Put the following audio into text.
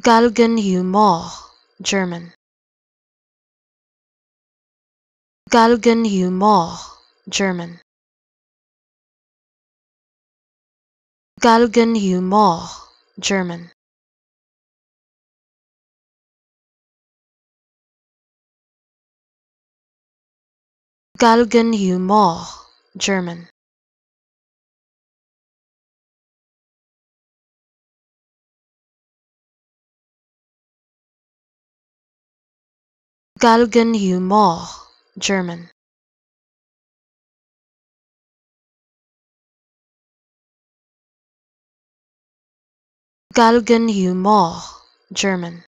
Galgenhumor, German. Galgenhumor, German. Galgenhumor, German. Galgenhumor, German. Galgenhumor, German. Galgenhumor, German.